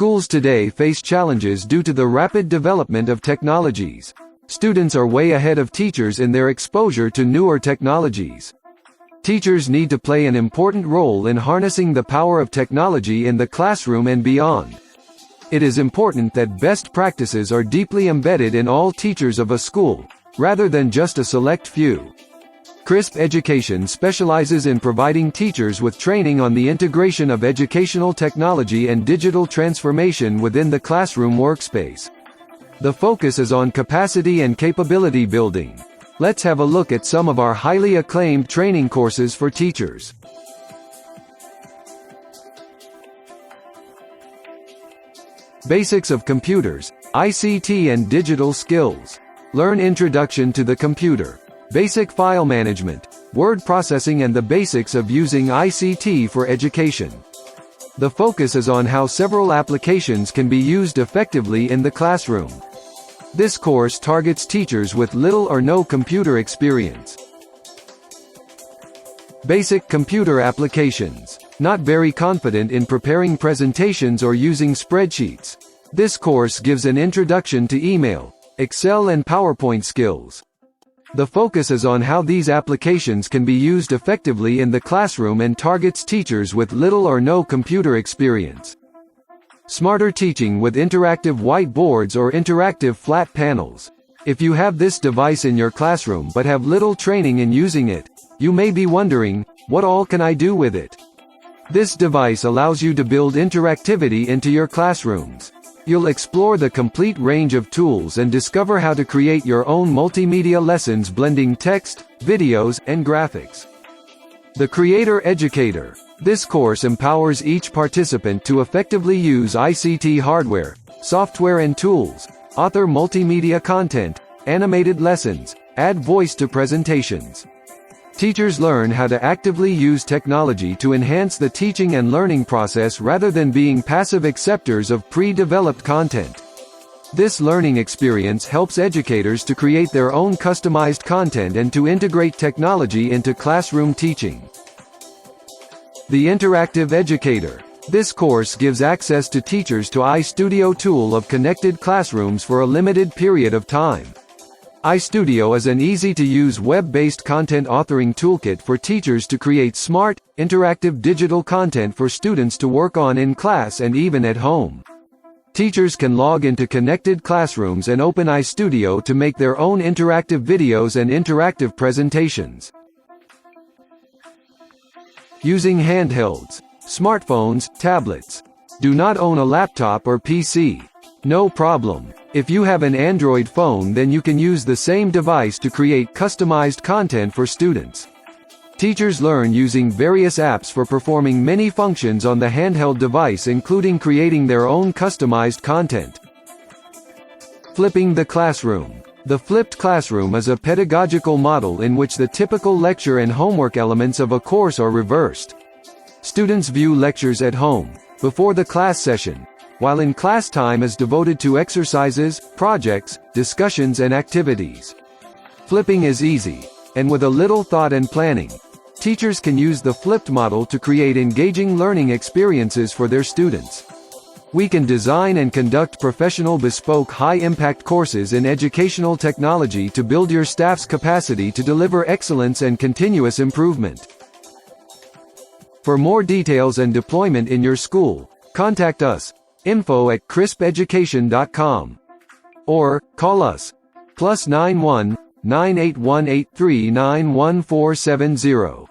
Schools today face challenges due to the rapid development of technologies. Students are way ahead of teachers in their exposure to newer technologies. Teachers need to play an important role in harnessing the power of technology in the classroom and beyond. It is important that best practices are deeply embedded in all teachers of a school, rather than just a select few. CRISP Education specializes in providing teachers with training on the integration of educational technology and digital transformation within the classroom workspace. The focus is on capacity and capability building. Let's have a look at some of our highly acclaimed training courses for teachers. Basics of Computers, ICT and Digital Skills. Learn Introduction to the Computer. Basic File Management, Word Processing and the Basics of Using ICT for Education. The focus is on how several applications can be used effectively in the classroom. This course targets teachers with little or no computer experience. Basic Computer Applications. Not very confident in preparing presentations or using spreadsheets? This course gives an introduction to email, Excel and PowerPoint skills. The focus is on how these applications can be used effectively in the classroom and targets teachers with little or no computer experience. Smarter Teaching with interactive whiteboards or interactive flat panels. If you have this device in your classroom but have little training in using it, you may be wondering, what all can I do with it? This device allows you to build interactivity into your classrooms. You'll explore the complete range of tools and discover how to create your own multimedia lessons blending text, videos, and graphics. The Creator Educator. This course empowers each participant to effectively use ICT hardware, software and tools, author multimedia content, animated lessons, add voice to presentations. Teachers learn how to actively use technology to enhance the teaching and learning process rather than being passive acceptors of pre-developed content. This learning experience helps educators to create their own customized content and to integrate technology into classroom teaching. The Interactive Educator. This course gives access to teachers to iStudio tool of connected classrooms for a limited period of time. iStudio is an easy-to-use web-based content authoring toolkit for teachers to create smart, interactive digital content for students to work on in class and even at home. Teachers can log into connected classrooms and open iStudio to make their own interactive videos and interactive presentations. Using handhelds, smartphones, tablets. Do not own a laptop or PC? No problem. If you have an Android phone, then you can use the same device to create customized content for students. Teachers learn using various apps for performing many functions on the handheld device, including creating their own customized content. Flipping the classroom. The flipped classroom is a pedagogical model in which the typical lecture and homework elements of a course are reversed. Students view lectures at home, before the class session, while in class time is devoted to exercises, projects, discussions and activities. Flipping is easy, and with a little thought and planning, teachers can use the flipped model to create engaging learning experiences for their students. We can design and conduct professional bespoke high-impact courses in educational technology to build your staff's capacity to deliver excellence and continuous improvement. For more details and deployment in your school, contact us, info@crispeducation.com, or call us, +91 98183 91470.